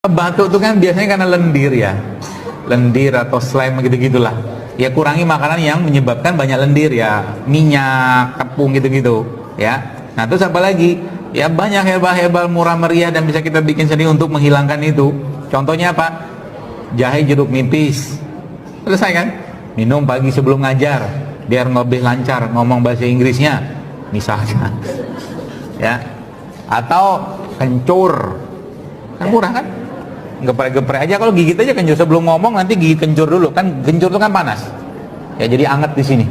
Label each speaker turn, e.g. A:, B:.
A: Batuk itu kan biasanya karena lendir ya, lendir atau slime gitu-gitulah. Ya kurangi makanan yang menyebabkan banyak lendir ya, minyak, tepung gitu-gitu ya. Nah terus apa lagi? Ya banyak herbal-herbal murah meriah dan bisa kita bikin sendiri untuk menghilangkan itu. Contohnya apa? Jahe jeruk nipis. Selesai kan? Minum pagi sebelum ngajar biar lebih lancar ngomong bahasa Inggrisnya misalnya. Ya. Atau kencur. Kan murah kan? Geprek-geprek aja, kalau gigit aja kencur sebelum ngomong, nanti gigit kencur dulu kan, kencur itu kan panas ya, jadi anget di sini.